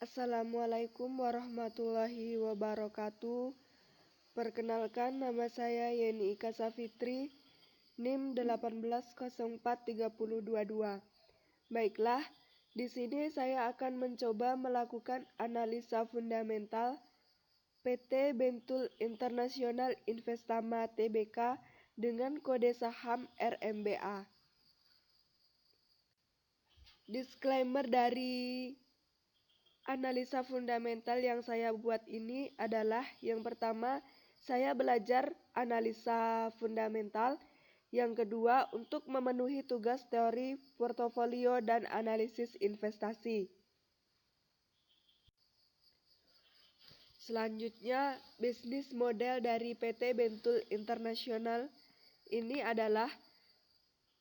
Assalamualaikum warahmatullahi wabarakatuh. Perkenalkan, nama saya Yeni Ika Safitri, NIM 18043022. Baiklah, di sini saya akan mencoba melakukan analisa fundamental PT Bentul Internasional Investama Tbk dengan kode saham RMBA. Disclaimer dari analisa fundamental yang saya buat ini adalah yang pertama, saya belajar analisa fundamental. Yang kedua, untuk memenuhi tugas teori portofolio dan analisis investasi. Selanjutnya, bisnis model dari PT Bentul Internasional ini adalah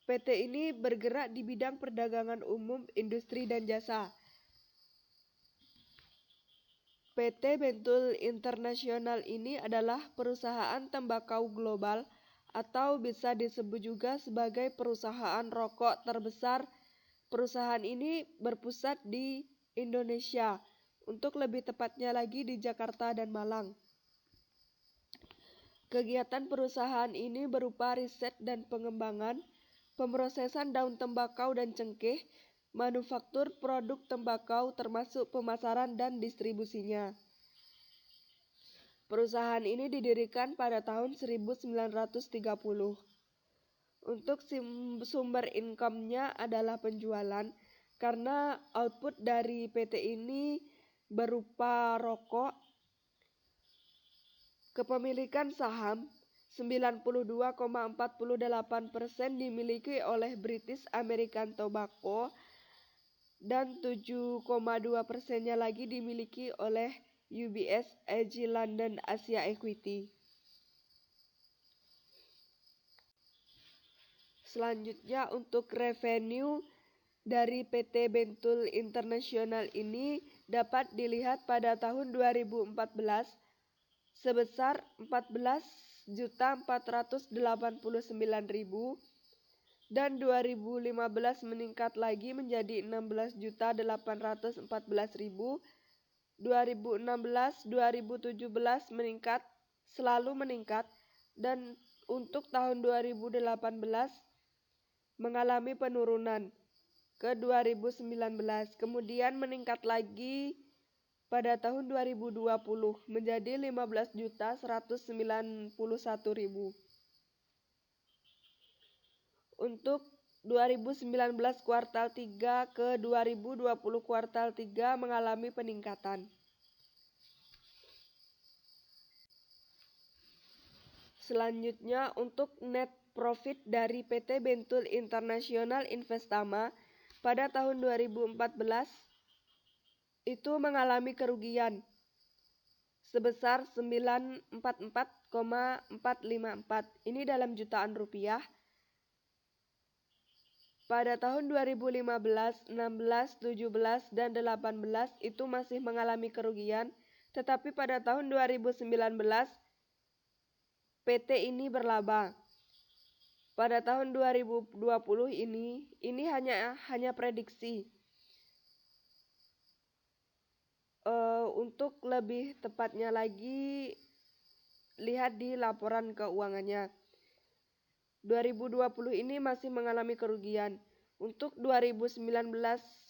PT ini bergerak di bidang perdagangan umum, industri, dan jasa. PT Bentul Internasional ini adalah perusahaan tembakau global atau bisa disebut juga sebagai perusahaan rokok terbesar. Perusahaan ini berpusat di Indonesia, untuk lebih tepatnya lagi di Jakarta dan Malang. Kegiatan perusahaan ini berupa riset dan pengembangan, pemrosesan daun tembakau dan cengkeh, manufaktur produk tembakau termasuk pemasaran dan distribusinya. Perusahaan ini didirikan pada tahun 1930. Untuk sumber income-nya adalah penjualan, karena output dari PT ini berupa rokok. Kepemilikan saham 92,48% dimiliki oleh British American Tobacco dan 7,2%-nya lagi dimiliki oleh UBS AG London Asia Equity. Selanjutnya, untuk revenue dari PT Bentul Internasional ini dapat dilihat pada tahun 2014 sebesar 14.489.000 dan 2015 meningkat lagi menjadi 16.814.000. 2016-2017 selalu meningkat, dan untuk tahun 2018 mengalami penurunan ke 2019, kemudian meningkat lagi pada tahun 2020 menjadi 15.191.000. Untuk 2019 kuartal 3 ke 2020 kuartal 3 mengalami peningkatan. Selanjutnya, untuk net profit dari PT Bentul Internasional Investama pada tahun 2014 itu mengalami kerugian sebesar 944,454. Ini dalam jutaan rupiah. Pada tahun 2015, 16, 17, dan 18 itu masih mengalami kerugian, tetapi pada tahun 2019 PT ini berlaba. Pada tahun 2020 ini hanya prediksi. Untuk lebih tepatnya lagi, lihat di laporan keuangannya. 2020 ini masih mengalami kerugian. Untuk 2019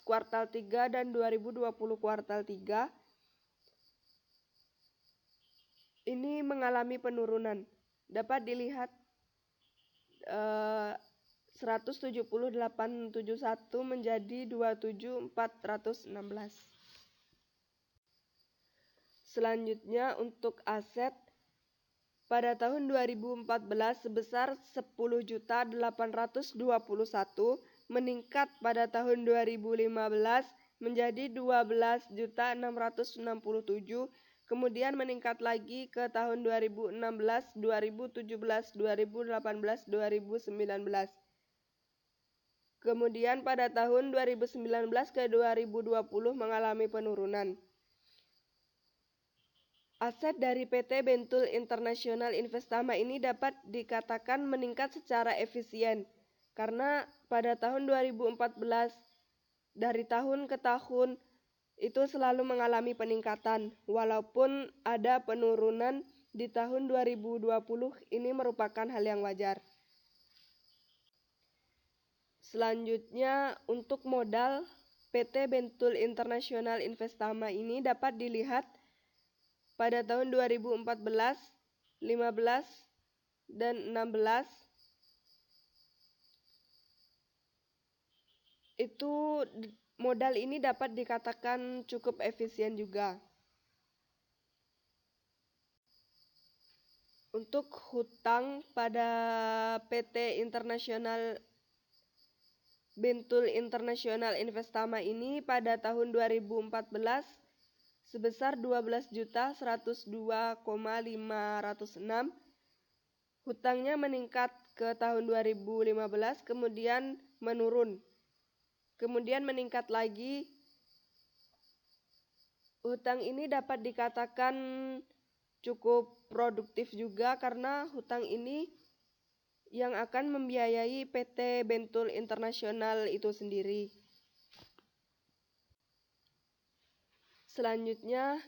kuartal 3 dan 2020 kuartal 3 ini mengalami penurunan. Dapat dilihat 170.871 menjadi 27.416. Selanjutnya, untuk aset pada tahun 2014 sebesar 10.821 meningkat pada tahun 2015 menjadi 12.667, kemudian meningkat lagi ke tahun 2016, 2017, 2018, 2019. Kemudian pada tahun 2019 ke 2020 mengalami penurunan. Aset dari PT Bentul Internasional Investama ini dapat dikatakan meningkat secara efisien, karena pada tahun 2014 dari tahun ke tahun itu selalu mengalami peningkatan, walaupun ada penurunan di tahun 2020 ini merupakan hal yang wajar. Selanjutnya, untuk modal, PT Bentul International Investama ini dapat dilihat pada tahun 2014, 15, dan 16. Itu modal ini dapat dikatakan cukup efisien juga. Untuk hutang pada PT Bentul International Investama ini pada tahun 2014 sebesar 12.102.506. Hutangnya meningkat ke tahun 2015, kemudian menurun. Kemudian meningkat lagi. Hutang ini dapat dikatakan cukup produktif juga karena hutang ini yang akan membiayai PT Bentul International itu sendiri. Selanjutnya,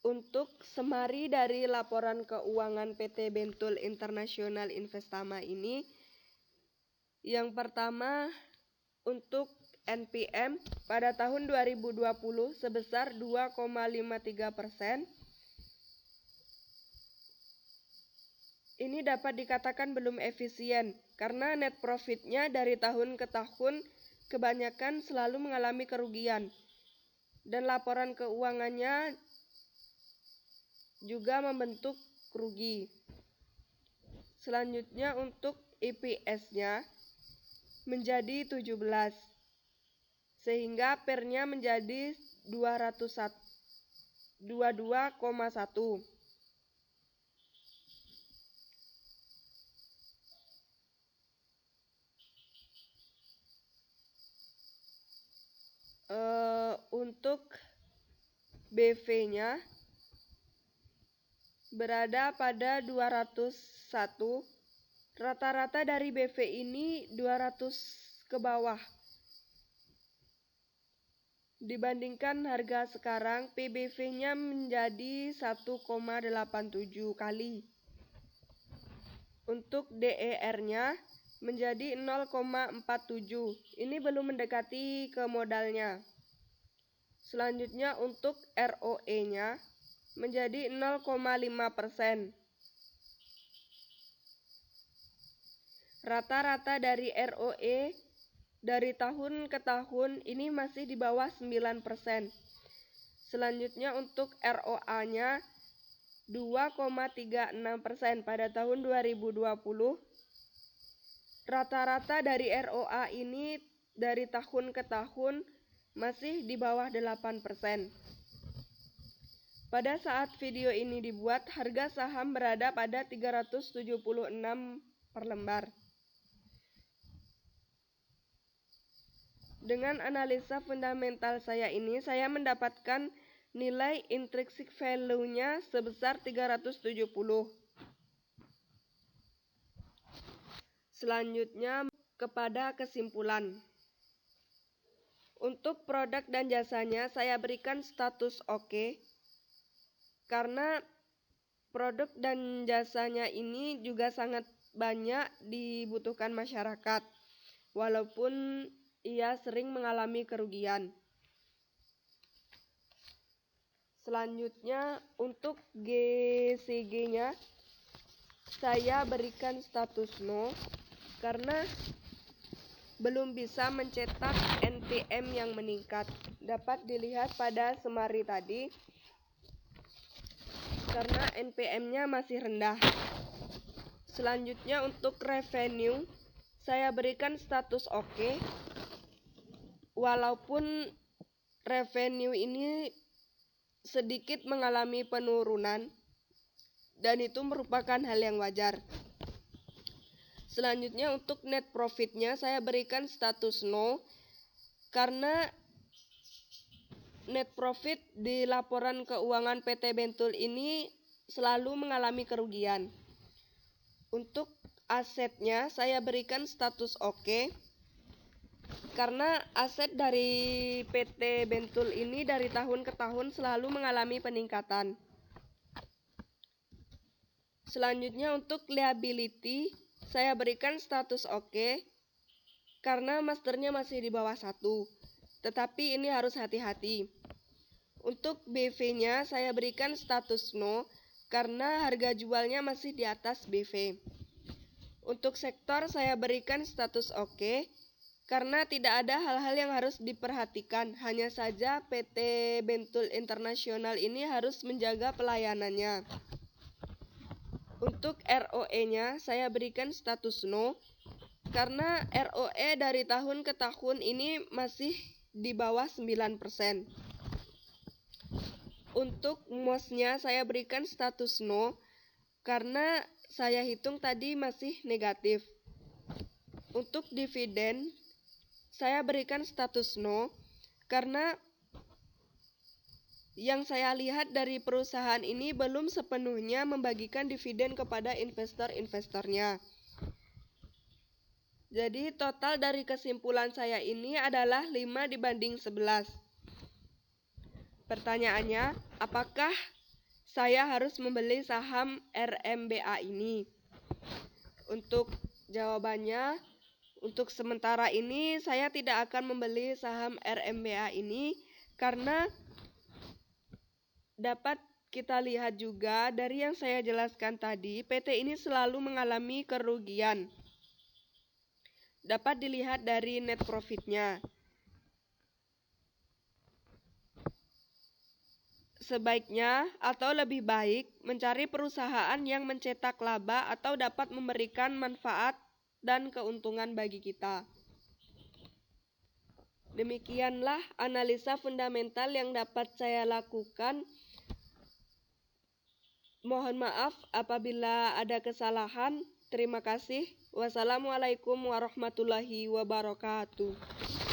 untuk semari dari laporan keuangan PT Bentul International Investama ini, yang pertama untuk NPM pada tahun 2020 sebesar 2,53%. Ini dapat dikatakan belum efisien karena net profitnya dari tahun ke tahun kebanyakan selalu mengalami kerugian dan laporan keuangannya juga membentuk rugi. Selanjutnya untuk EPS-nya menjadi 17 sehingga PER-nya menjadi 22,1. Untuk BV-nya berada pada 201. Rata-rata dari BV ini 200 ke bawah. Dibandingkan harga sekarang, PBV-nya menjadi 1,87 kali. Untuk DER-nya menjadi 0,47. Ini belum mendekati ke modalnya. Selanjutnya untuk ROE-nya menjadi 0,5%. Rata-rata dari ROE dari tahun ke tahun ini masih di bawah 9%. Selanjutnya untuk ROA-nya 2,36% pada tahun 2020. Rata-rata dari ROA ini dari tahun ke tahun masih di bawah 8%. Pada saat video ini dibuat, harga saham berada pada 376 per lembar. Dengan analisa fundamental saya ini, saya mendapatkan nilai intrinsic value-nya sebesar 370. Selanjutnya kepada kesimpulan. Untuk produk dan jasanya saya berikan status oke, karena produk dan jasanya ini juga sangat banyak dibutuhkan masyarakat, walaupun ia sering mengalami kerugian. Selanjutnya untuk GCG-nya saya berikan status no karena belum bisa mencetak NPM yang meningkat. Dapat dilihat pada semari tadi karena NPM-nya masih rendah. Selanjutnya untuk revenue saya berikan status oke, walaupun revenue ini sedikit mengalami penurunan dan itu merupakan hal yang wajar. Selanjutnya untuk net profit-nya saya berikan status no karena net profit di laporan keuangan PT Bentul ini selalu mengalami kerugian. Untuk asetnya saya berikan status oke karena aset dari PT Bentul ini dari tahun ke tahun selalu mengalami peningkatan. Selanjutnya untuk liability, saya berikan status oke, karena masternya masih di bawah 1. Tetapi ini harus hati-hati. Untuk BV-nya saya berikan status no, karena harga jualnya masih di atas BV. Untuk sektor saya berikan status oke, karena tidak ada hal-hal yang harus diperhatikan. Hanya saja PT Bentul Internasional ini harus menjaga pelayanannya. Untuk ROE-nya saya berikan status no, karena ROE dari tahun ke tahun ini masih di bawah 9%. Untuk MOS-nya saya berikan status no, karena saya hitung tadi masih negatif. Untuk dividen saya berikan status no, karena yang saya lihat dari perusahaan ini belum sepenuhnya membagikan dividen kepada investor-investornya. Jadi total dari kesimpulan saya ini adalah 5/11. Pertanyaannya, apakah saya harus membeli saham RMBA ini? Untuk jawabannya, untuk sementara ini saya tidak akan membeli saham RMBA ini karena dapat kita lihat juga dari yang saya jelaskan tadi, PT ini selalu mengalami kerugian. Dapat dilihat dari net profitnya. Sebaiknya atau lebih baik mencari perusahaan yang mencetak laba atau dapat memberikan manfaat dan keuntungan bagi kita. Demikianlah analisa fundamental yang dapat saya lakukan. Mohon maaf apabila ada kesalahan. Terima kasih. Wassalamualaikum warahmatullahi wabarakatuh.